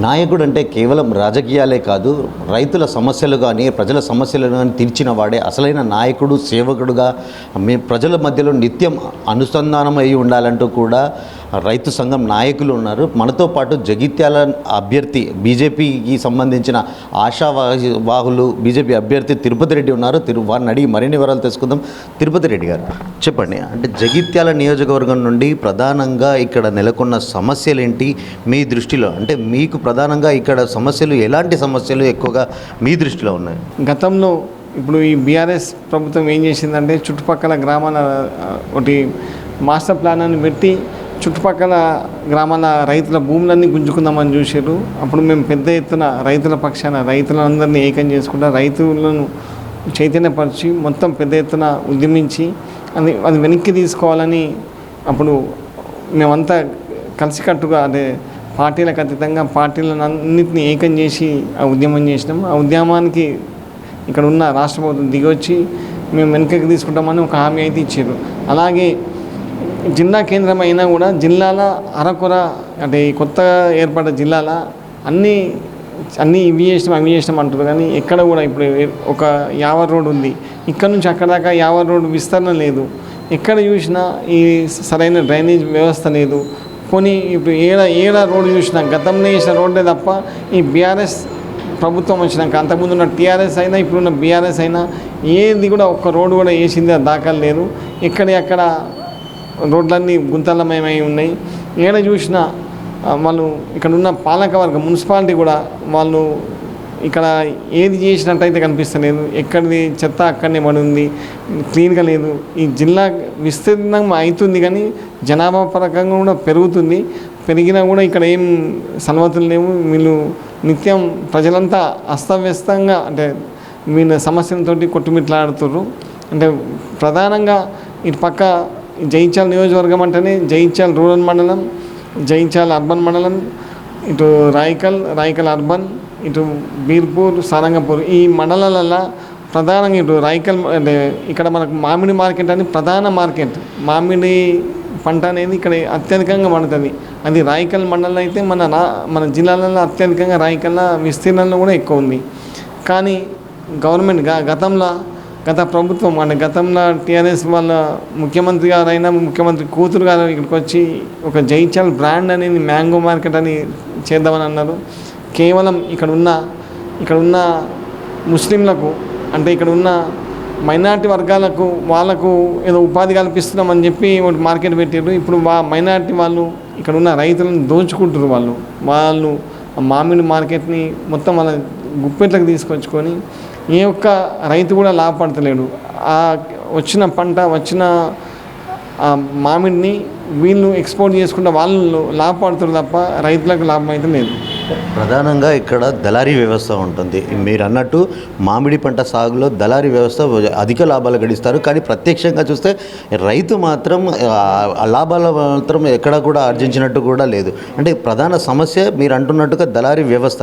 నాయకుడు అంటే కేవలం రాజకీయాలే కాదు, రైతుల సమస్యలు కానీ ప్రజల సమస్యలను కానీ తీర్చిన వాడే అసలైన నాయకుడు, సేవకుడుగా ప్రజల మధ్యలో నిత్యం అనుసంధానం అయి ఉండాలంటూ కూడా రైతు సంఘం నాయకులు ఉన్నారు. మనతో పాటు జగిత్యాల అభ్యర్థి బీజేపీకి సంబంధించిన ఆశావాహులు బీజేపీ అభ్యర్థి తిరుపతి రెడ్డి ఉన్నారు. వారిని అడిగి మరిన్ని వివరాలు తెలుసుకుందాం. తిరుపతి రెడ్డి గారు చెప్పండి, అంటే జగిత్యాల నియోజకవర్గం నుండి ప్రధానంగా ఇక్కడ నెలకొన్న సమస్యలు ఏంటి మీ దృష్టిలో? అంటే మీకు ప్రధానంగా ఇక్కడ సమస్యలు ఎలాంటి సమస్యలు ఎక్కువగా మీ దృష్టిలో ఉన్నాయి? గతంలో ఇప్పుడు ఈ బీఆర్ఎస్ ప్రభుత్వం ఏం చేసిందంటే చుట్టుపక్కల గ్రామాల ఒకటి మాస్టర్ ప్లాన్ అని పెట్టి చుట్టుపక్కల గ్రామాల రైతుల భూములన్నీ గుంజుకుందామని చూసారు. అప్పుడు మేము పెద్ద ఎత్తున రైతుల పక్షాన రైతులందరినీ ఏకం చేసుకుంటా రైతులను చైతన్యపరిచి మొత్తం పెద్ద ఎత్తున ఉద్యమించి అది వెనక్కి తీసుకోవాలని అప్పుడు మేమంతా కలిసికట్టుగా అంటే పార్టీలకు అతీతంగా పార్టీలను అన్నింటినీ ఏకం చేసి ఆ ఉద్యమం చేసినాం. ఆ ఉద్యమానికి ఇక్కడ ఉన్న రాష్ట్ర ప్రభుత్వం దిగొచ్చి మేము వెనకకి తీసుకుంటామని ఒక హామీ అయితే ఇచ్చారు. అలాగే జిల్లా కేంద్రం అయినా కూడా జిల్లాల అరకొర అంటే ఈ కొత్తగా ఏర్పడ్డ జిల్లాల అన్నీ ఇవి చేసినాం అంటారు. కానీ ఎక్కడ కూడా ఇప్పుడు ఒక యావర్ రోడ్ ఉంది, ఇక్కడ నుంచి అక్కడ దాకా యావర్ రోడ్ విస్తరణ లేదు. ఎక్కడ చూసినా ఈ సరైన డ్రైనేజ్ వ్యవస్థ లేదు. పోనీ ఇప్పుడు ఏడ రోడ్డు చూసినా గతంలో వేసిన రోడ్డే తప్ప ఈ బీఆర్ఎస్ ప్రభుత్వం వచ్చినాక అంతకుముందు ఉన్న టీఆర్ఎస్ అయినా ఇప్పుడున్న బీఆర్ఎస్ అయినా ఏది కూడా ఒక్క రోడ్డు కూడా వేసింది దాఖలు లేదు. ఎక్కడ రోడ్లన్నీ గుంతలమయమై ఉన్నాయి. ఏడ చూసినా వాళ్ళు ఇక్కడ ఉన్న పాలకవర్గం మున్సిపాలిటీ కూడా వాళ్ళు ఇక్కడ ఏది చేసినట్టయితే కనిపిస్తలేదు. ఎక్కడిది చెత్త అక్కడనే పడి ఉంది, క్లీన్గా లేదు. ఈ జిల్లా విస్తీర్ణం అవుతుంది కానీ జనాభా పరంగా కూడా పెరిగినా కూడా ఇక్కడ ఏం సన్మతులు లేవు. వీళ్ళు నిత్యం ప్రజలంతా అస్తవ్యస్తంగా అంటే వీళ్ళ సమస్యలతో కొట్టుమిట్లాడుతుర్రు. అంటే ప్రధానంగా ఇటు పక్క జగిత్యాల నియోజకవర్గం అంటేనే జగిత్యాల రూరల్ మండలం, జగిత్యాల అర్బన్ మండలం, ఇటు రాయికల్ అర్బన్, ఇటు బీర్పూర్, సారంగపూర్ ఈ మండలాలలో ప్రధానంగా ఇటు రాయికల్ అంటే ఇక్కడ మనకు మామిడి మార్కెట్ అని ప్రధాన మార్కెట్. మామిడి పంట అనేది ఇక్కడ అత్యధికంగా పండుతుంది. అది రాయికల్ మండలం అయితే మన జిల్లాలలో అత్యధికంగా రాయికల్ విస్తీర్ణంలో కూడా ఎక్కువ ఉంది. కానీ గవర్నమెంట్ గత ప్రభుత్వం అంటే గతంలో టీఆర్ఎస్ వాళ్ళ ముఖ్యమంత్రి గారైనా ముఖ్యమంత్రి కూతురు గారు ఇక్కడికి వచ్చి ఒక జగిత్యాల బ్రాండ్ అనేది మ్యాంగో మార్కెట్ అని చేద్దామని అన్నారు. కేవలం ఇక్కడ ఉన్న ముస్లింలకు అంటే ఇక్కడ ఉన్న మైనార్టీ వర్గాలకు వాళ్ళకు ఏదో ఉపాధి కల్పిస్తున్నామని చెప్పి ఒకటి మార్కెట్ పెట్టారు. ఇప్పుడు మైనార్టీ వాళ్ళు ఇక్కడ ఉన్న రైతులను దోచుకుంటారు. వాళ్ళు మామిడి మార్కెట్ని మొత్తం వాళ్ళ గుప్పెట్లకు తీసుకొచ్చుకొని ఏ ఒక్క రైతు కూడా లాభపడతలేడు. వచ్చిన మామిడిని వీళ్ళు ఎక్స్పోర్ట్ చేసుకుంటే వాళ్ళు లాభపడుతారు తప్ప రైతులకు లాభం అయితే లేదు. ప్రధానంగా ఇక్కడ దళారీ వ్యవస్థ ఉంటుంది. మీరు అన్నట్టు మామిడి పంట సాగులో దళారీ వ్యవస్థ అధిక లాభాలు గడిస్తారు. కానీ ప్రత్యక్షంగా చూస్తే రైతు మాత్రం లాభాల మాత్రం ఎక్కడ కూడా ఆర్జించినట్టు కూడా లేదు. అంటే ప్రధాన సమస్య మీరు అంటున్నట్టుగా దళారీ వ్యవస్థ.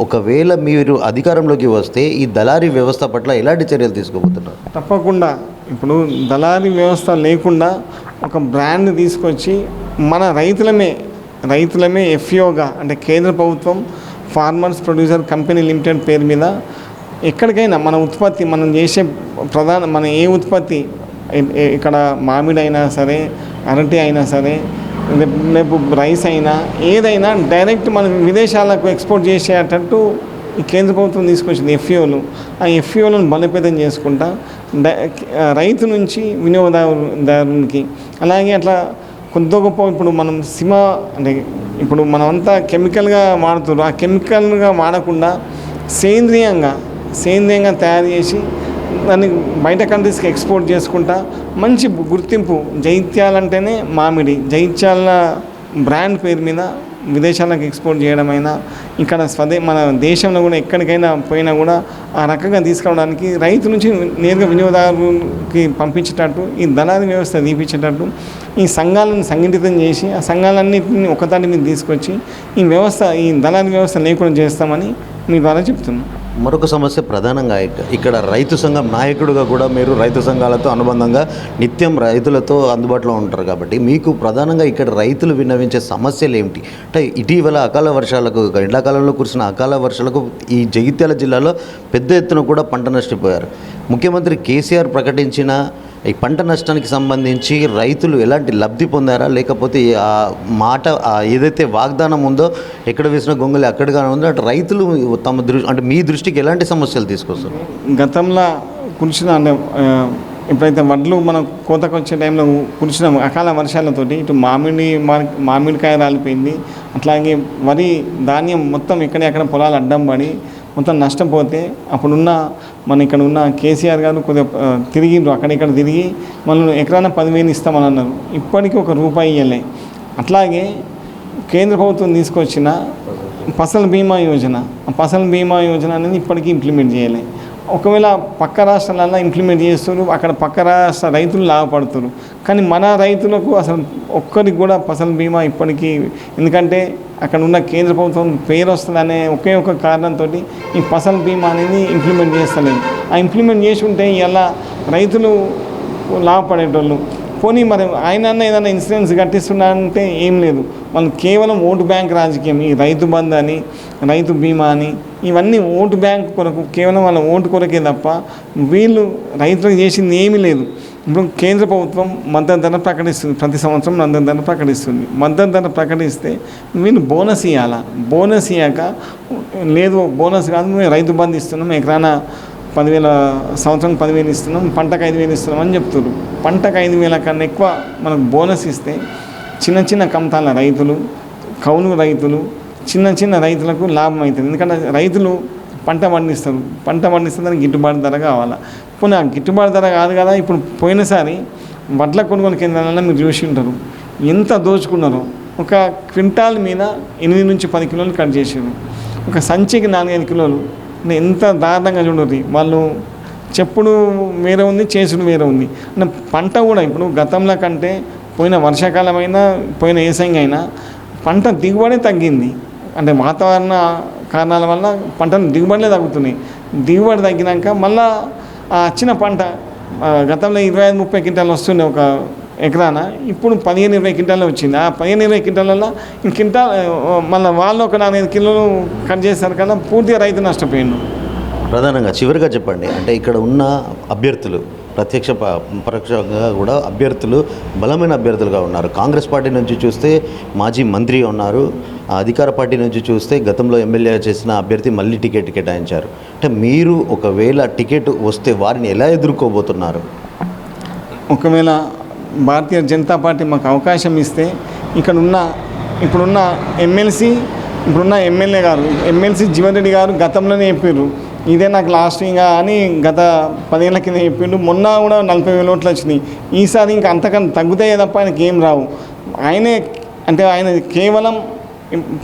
ఒకవేళ మీరు అధికారంలోకి వస్తే ఈ దళారీ వ్యవస్థ పట్ల ఎలాంటి చర్యలు తీసుకోబోతున్నారు? తప్పకుండా ఇప్పుడు దళారీ వ్యవస్థ లేకుండా ఒక బ్రాండ్ తీసుకొచ్చి మన రైతులమే ఎఫ్ఈఓగా అంటే కేంద్ర ప్రభుత్వం ఫార్మర్స్ ప్రొడ్యూసర్ కంపెనీ లిమిటెడ్ పేరు మీద ఎక్కడికైనా మన ఉత్పత్తి మనం చేసే మన ఏ ఉత్పత్తి ఇక్కడ మామిడి అయినా సరే, అరటి అయినా సరే, రేపు రైస్ అయినా ఏదైనా డైరెక్ట్ మనం విదేశాలకు ఎక్స్పోర్ట్ చేసేటట్టు ఈ కేంద్ర ప్రభుత్వం తీసుకొచ్చింది ఎఫ్ఈఓలు. ఆ ఎఫ్ఈఓలను బలోపేతం చేసుకుంటా రైతు నుంచి వినియోగదారునికి అలాగే అట్లా కొద్ది గొప్ప ఇప్పుడు మనం అంటే ఇప్పుడు మనమంతా కెమికల్గా వాడుతున్నారు. ఆ కెమికల్గా వాడకుండా సేంద్రియంగా తయారు చేసి దాన్ని బయట కంట్రీస్కి ఎక్స్పోర్ట్ చేసుకుంటా మంచి గుర్తింపు జగిత్యాలంటేనే మామిడి జగిత్యాల బ్రాండ్ పేరు మీద విదేశాలకు ఎక్స్పోర్ట్ చేయడమైనా ఇక్కడ మన దేశంలో కూడా ఎక్కడికైనా పోయినా కూడా ఆ రకంగా తీసుకురావడానికి రైతు నుంచి నేరుగా వినియోగదారుకి పంపించేటట్టు ఈ దళారీ వ్యవస్థ తీపించేటట్టు ఈ సంఘాలను సంఘటితం చేసి ఆ సంఘాలన్నింటినీ ఒకదాని మీద తీసుకొచ్చి ఈ దళారీ వ్యవస్థ లేకుండా చేస్తామని మీ ద్వారా చెప్తున్నాను. మరొక సమస్య ప్రధానంగా ఇక్కడ రైతు సంఘం నాయకుడిగా కూడా మీరు రైతు సంఘాలతో అనుబంధంగా నిత్యం రైతులతో అందుబాటులో ఉంటారు కాబట్టి మీకు ప్రధానంగా ఇక్కడ రైతులు విన్నవించే సమస్యలు ఏమిటి? అంటే ఇటీవల అకాల వర్షాలకు ఎండాకాలంలో కురిసిన అకాల వర్షాలకు ఈ జగిత్యాల జిల్లాలో పెద్ద ఎత్తున కూడా పంట నష్టపోయారు. ముఖ్యమంత్రి కేసీఆర్ ప్రకటించిన ఈ పంట నష్టానికి సంబంధించి రైతులు ఎలాంటి లబ్ధి పొందారా, లేకపోతే ఆ మాట ఏదైతే వాగ్దానం ఉందో ఎక్కడ వేసిన గొంగలి అక్కడిగానే ఉందో అటు రైతులు తమ అంటే మీ దృష్టికి ఎలాంటి సమస్యలు తీసుకొస్తారు? గతంలో కురిసిన అంటే ఎప్పుడైతే వడ్లు మనం కోతకు వచ్చే టైంలో కురిసిన అకాల వర్షాలతోటి ఇటు మామిడికాయ రాలిపోయింది, అట్లాగే వరి ధాన్యం మొత్తం ఎక్కడ పొలాలు అడ్డం పడి మొత్తం నష్టపోతే అప్పుడున్న మన ఇక్కడ ఉన్న కేసీఆర్ గారు కొద్దిగా తిరిగిండ్రు, అక్కడిక్కడ తిరిగి మనం ఎకరాన 10,000 ఇస్తామని అన్నారు. ఇప్పటికీ ₹1 ఇవ్వలే. అట్లాగే కేంద్ర ప్రభుత్వం తీసుకొచ్చిన ఫసల్ బీమా యోజన, ఆ ఫసల్ బీమా యోజన అనేది ఇప్పటికీ ఇంప్లిమెంట్ చేయలే. ఒకవేళ పక్క రాష్ట్రాలలో ఇంప్లిమెంట్ చేస్తారు, అక్కడ పక్క రాష్ట్ర రైతులు లాభపడుతున్నారు, కానీ మన రైతులకు అసలు ఒక్కరికి కూడా ఫసల్ బీమా ఇప్పటికీ, ఎందుకంటే అక్కడ ఉన్న కేంద్ర ప్రభుత్వం పేరు వస్తుందనే ఒకే ఒక కారణంతో ఈ ఫసల్ బీమా అనేది ఇంప్లిమెంట్ చేస్తలేదు. ఆ ఇంప్లిమెంట్ చేసి ఉంటే ఇలా రైతులు లాభపడేటోళ్ళు. పోనీ మరి ఆయన ఏదైనా ఇన్సూరెన్స్ కట్టిస్తున్నారంటే ఏం లేదు, వాళ్ళు కేవలం ఓటు బ్యాంక్ రాజకీయం, ఈ రైతు బంధు అని రైతు బీమా అని ఇవన్నీ ఓటు బ్యాంక్ కొరకు, కేవలం వాళ్ళ ఓటు కొరకే తప్ప వీళ్ళు రైతులకు చేసింది ఏమీ లేదు. ఇప్పుడు కేంద్ర ప్రభుత్వం మద్దతు ధర ప్రకటిస్తుంది, ప్రతి సంవత్సరం మద్దతు ధర ప్రకటిస్తుంది. మద్దతు ధర ప్రకటిస్తే వీళ్ళు బోనస్ ఇవ్వాలా, బోనస్ ఇవ్వక లేదు బోనస్ కాదు మేము రైతు బంధు ఇస్తున్నాం, ఎకరాన 10,000 సంవత్సరం 10,000 ఇస్తున్నాం, పంటకు 5,000 ఇస్తున్నాం అని చెప్తున్నారు. పంటకు 5,000 కన్నా ఎక్కువ మనకు బోనస్ ఇస్తే చిన్న కమతాల రైతులు, కౌలు రైతులు, చిన్న రైతులకు లాభం అవుతుంది. ఎందుకంటే రైతులు పంట పండిస్తారు, దానికి గిట్టుబాటు ధర కావాలా. పోనీ ఆ గిట్టుబాటు ధర కాదు కదా. ఇప్పుడు పోయినసారి వడ్ల కొనుగోలు కేంద్రాలలో మీరు చూసి ఉంటారు ఎంత దోచుకున్నారో. ఒక క్వింటాల్ మీద 8 నుంచి 10 కిలోలు కట్ చేసారు, ఒక సంచికి 4-5 కిలోలు. ఎంత దారుణంగా చూడండి. వాళ్ళు చెప్పుడు వేరే ఉంది, చేసుడు వేరే ఉంది. అంటే పంట కూడా ఇప్పుడు గతంలో కంటే పోయిన వర్షాకాలం అయినా పోయిన ఏసంగి అయినా పంట దిగుబడి తగ్గింది. అంటే వాతావరణ కారణాల వల్ల పంటను దిగుబడులే తగ్గుతున్నాయి. దిగుబడి తగ్గినాక మళ్ళీ వచ్చిన పంట గతంలో 25-30 క్వింటాలు వస్తుండే ఒక ఎకరాన, ఇప్పుడు 15-20 క్వింటాలే వచ్చింది. ఆ 15-20 క్వింటాలలో క్వింటాల్ మళ్ళీ వాళ్ళు ఒక 4-5 కిలోలు కట్ చేస్తారు కదా, పూర్తిగా రైతు నష్టపోయిండు. ప్రధానంగా చివరిగా చెప్పండి, అంటే ఇక్కడ ఉన్న అభ్యర్థులు ప్రత్యక్ష పరోక్షంగా కూడా అభ్యర్థులు బలమైన అభ్యర్థులుగా ఉన్నారు. కాంగ్రెస్ పార్టీ నుంచి చూస్తే మాజీ మంత్రి ఉన్నారు, అధికార పార్టీ నుంచి చూస్తే గతంలో ఎమ్మెల్యే చేసిన అభ్యర్థి మళ్ళీ టికెట్ కేటాయించారు. అంటే మీరు ఒకవేళ టికెట్ వస్తే వారిని ఎలా ఎదుర్కోబోతున్నారు? ఒకవేళ భారతీయ జనతా పార్టీ మాకు అవకాశం ఇస్తే ఇప్పుడున్న ఎమ్మెల్యే గారు జీవన్ రెడ్డి గారు గతంలోనే చెప్పారు ఇదే నాకు లాస్ట్ ఇంకా అని, గత 10 ఏళ్ల కింద చెప్పిండు. మొన్న కూడా 40,000 ఓట్లు వచ్చినాయి. ఈసారి ఇంకా అంతకన్నా తగ్గుతాయే తప్ప ఆయనకి ఏం రావు. ఆయన కేవలం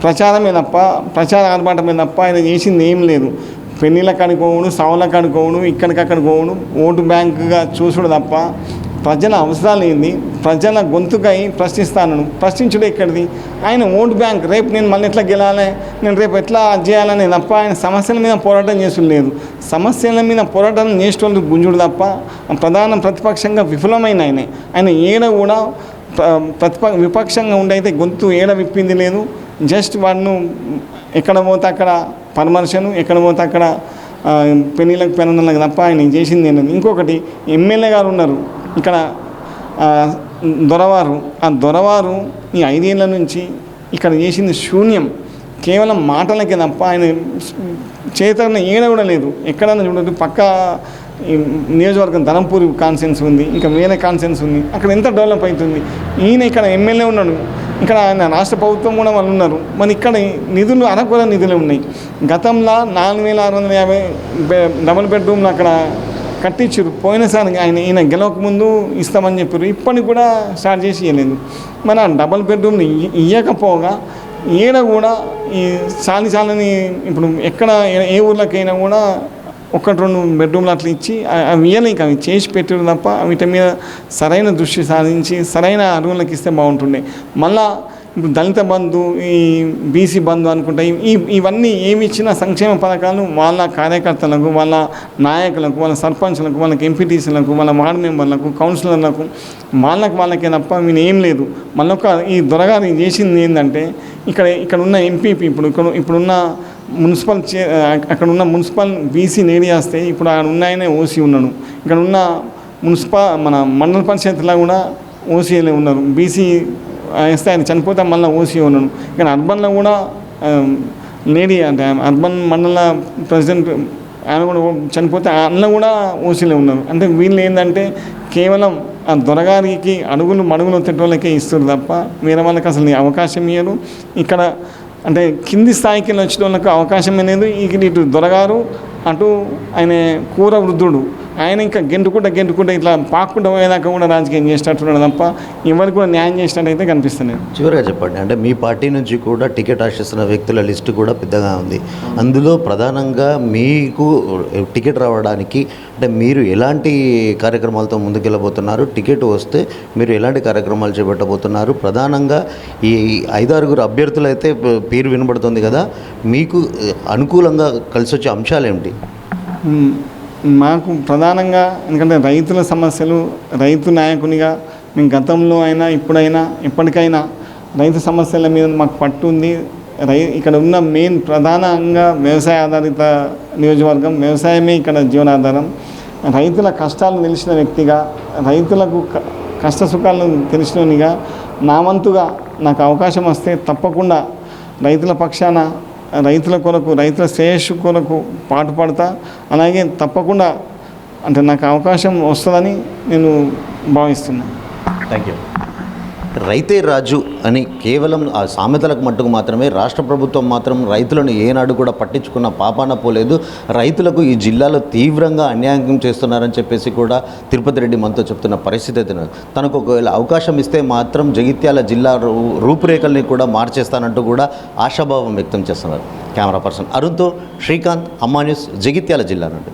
ప్రచారమే తప్ప, ప్రచార ఆర్భాటమే తప్ప ఆయన చేసింది ఏం లేదు. పెళ్ళిళ్ళకి అడుకోవడు, సవలకు అడుకోవడు, ఇక్కడికక్కడ పోవడు, ఓటు బ్యాంకుగా చూసుడు తప్ప ప్రజల అవసరాలు ఏంది, ప్రజల గొంతుకై ప్రశ్నించుడు ఎక్కడిది. ఆయన ఓటు బ్యాంక్, రేపు నేను మళ్ళీ ఎట్లా గెలాలి, నేను రేపు ఎట్లా చేయాలని తప్ప ఆయన సమస్యల మీద పోరాటం చేసుడు లేదు. సమస్యల మీద పోరాటం చేసేటోళ్ళు గుంజుడు తప్ప ప్రధాన ప్రతిపక్షంగా విఫలమైన ఆయన ఏడ కూడా విపక్షంగా ఉండైతే గొంతు ఏడ విప్పింది లేదు. జస్ట్ వాడిని ఎక్కడ పోతే అక్కడ పరామర్శను, ఎక్కడ పోతే అక్కడ పెళ్ళిళ్ళకి పెనలకు తప్ప ఆయన చేసింది ఏంటంటే. ఇంకొకటి ఎమ్మెల్యే గారు ఉన్నారు ఇక్కడ దొరవారు, ఆ దొరవారు ఈ 5 ఏళ్ల నుంచి ఇక్కడ చేసింది శూన్యం, కేవలం మాటలకే తప్ప ఆయన చేతన ఏడ కూడా లేదు. ఎక్కడన్నా చూడండి, పక్క నియోజకవర్గం ధనంపూర్ కాన్సెన్స్ ఉంది, ఇంకా వేరే కాన్సెన్స్ ఉంది, అక్కడ ఎంత డెవలప్ అవుతుంది. ఈయన ఇక్కడ ఎమ్మెల్యే ఉన్నాడు, ఇక్కడ ఆయన రాష్ట్ర ప్రభుత్వం కూడా వాళ్ళు ఉన్నారు. మరి ఇక్కడ నిధులు అరకొర నిధులు ఉన్నాయి. గతంలో 4,650 డబుల్ బెడ్రూమ్లు అక్కడ కట్టించారు. పోయినసారి ఈయన గెలవక ముందు ఇస్తామని చెప్పారు, ఇప్పటికి కూడా స్టార్ట్ చేసి ఇవ్వలేదు. మన డబుల్ బెడ్రూమ్ని ఇవ్వకపోగా ఈడ కూడా ఈ చాలని ఇప్పుడు ఎక్కడ ఏ ఊర్లకైనా కూడా 1-2 బెడ్రూమ్లు అట్లా ఇచ్చి అవి ఇవ్వలే, ఇంకా అవి చేసి పెట్టారు తప్ప వీటి మీద సరైన దృష్టి సాధించి సరైన అరువులకు ఇస్తే బాగుంటుండే. మళ్ళా ఇప్పుడు దళిత బంధు, ఈ బీసీ బంధు అనుకుంటా, ఇవన్నీ ఏమి ఇచ్చిన సంక్షేమ పథకాలు వాళ్ళ కార్యకర్తలకు, వాళ్ళ నాయకులకు, వాళ్ళ సర్పంచ్లకు, వాళ్ళకి ఎంపీటీసీలకు, వాళ్ళ వార్డు మెంబర్లకు, కౌన్సిలర్లకు, వాళ్ళకే తప్ప వీళ్ళు ఏం లేదు. మళ్ళొక ఈ దొరగారు చేసింది ఏంటంటే ఇక్కడ ఉన్న ఎంపీపీ ఇప్పుడున్న మున్సిపల్ అక్కడ ఉన్న మున్సిపల్ బీసీ ఏరియాస్తే ఇప్పుడు అక్కడ ఉన్న ఆయనే ఓసీ ఉన్నాడు. ఇక్కడ ఉన్న మన మండల పంచాయతీలో కూడా ఓసీలే ఉన్నారు. బీసీ వేస్తే ఆయన చనిపోతే మళ్ళీ ఓసీ ఉన్నాడు. ఇక్కడ అర్బన్లో కూడా లేడీ అంటే అర్బన్ మండల ప్రెసిడెంట్ ఆయన కూడా చనిపోతే అందులో కూడా ఓసీలే ఉన్నారు. అంటే వీళ్ళు ఏంటంటే కేవలం ఆ దొరగారికి అడుగులు వచ్చేటోళ్ళకే ఇస్తారు తప్ప వేరే వాళ్ళకి అసలు అవకాశం ఇయ్యరు. ఇక్కడ అంటే కింది స్థాయికి వచ్చిన వాళ్ళకి అవకాశం అనేది ఇటు దొరగారు, అటు ఆయన కూర వృద్ధుడు, ఆయన ఇంకా గెంటుకుంటా ఇట్లా పాక్కుంటూ పోయేదాకా కూడా రాజకీయం చేసేటట్టున్నాడు తప్ప ఎవరికి కూడా న్యాయం చేసినట్టయితే కనిపిస్తుంది. చివరిగా చెప్పండి, అంటే మీ పార్టీ నుంచి కూడా టికెట్ ఆశిస్తున్న వ్యక్తుల లిస్టు కూడా పెద్దగా ఉంది. అందులో ప్రధానంగా మీకు టికెట్ రావడానికి అంటే మీరు ఎలాంటి కార్యక్రమాలతో ముందుకెళ్ళబోతున్నారు? టికెట్ వస్తే మీరు ఎలాంటి కార్యక్రమాలు చేపట్టబోతున్నారు? ప్రధానంగా ఈ 5-6 అభ్యర్థులు అయితే పేరు వినబడుతుంది కదా, మీకు అనుకూలంగా కలిసి వచ్చే అంశాలు ఏమిటి? మాకు ప్రధానంగా ఎందుకంటే రైతుల సమస్యలు, రైతు నాయకునిగా మేము గతంలో అయినా ఇప్పుడైనా ఎప్పటికైనా రైతు సమస్యల మీద మాకు పట్టు ఉంది. ఇక్కడ ఉన్న మెయిన్ ప్రధానంగా వ్యవసాయ ఆధారిత నియోజకవర్గం, వ్యవసాయమే ఇక్కడ జీవనాధారం. రైతుల కష్టాలు తెలిసిన వ్యక్తిగా, రైతులకు కష్ట సుఖాలను తెలిసిననిగా నా వంతుగా నాకు అవకాశం వస్తే తప్పకుండా రైతుల పక్షాన, రైతుల కొరకు, రైతుల శ్రేయస్సు కొరకు పాటుపడతా. అలాగే తప్పకుండా అంటే నాకు అవకాశం వస్తుందని నేను భావిస్తున్నాను. Thank you. రైతే రాజు అని కేవలం ఆ సామెతలకు మట్టుకు మాత్రమే రాష్ట్ర ప్రభుత్వం మాత్రం రైతులను ఏనాడు కూడా పట్టించుకున్న పాపాన పోలేదు. రైతులకు ఈ జిల్లాలో తీవ్రంగా అన్యాయం చేస్తున్నారని చెప్పేసి కూడా తిరుపతి రెడ్డి మనతో చెప్తున్న పరిస్థితి తనకు ఒకవేళ అవకాశం ఇస్తే మాత్రం జగిత్యాల జిల్లా రూపురేఖల్ని కూడా మార్చేస్తానంటూ కూడా ఆశాభావం వ్యక్తం చేస్తున్నారు. కెమెరా పర్సన్ అరుణ్తో శ్రీకాంత్, అమ్మా న్యూస్, జగిత్యాల జిల్లా నుండి.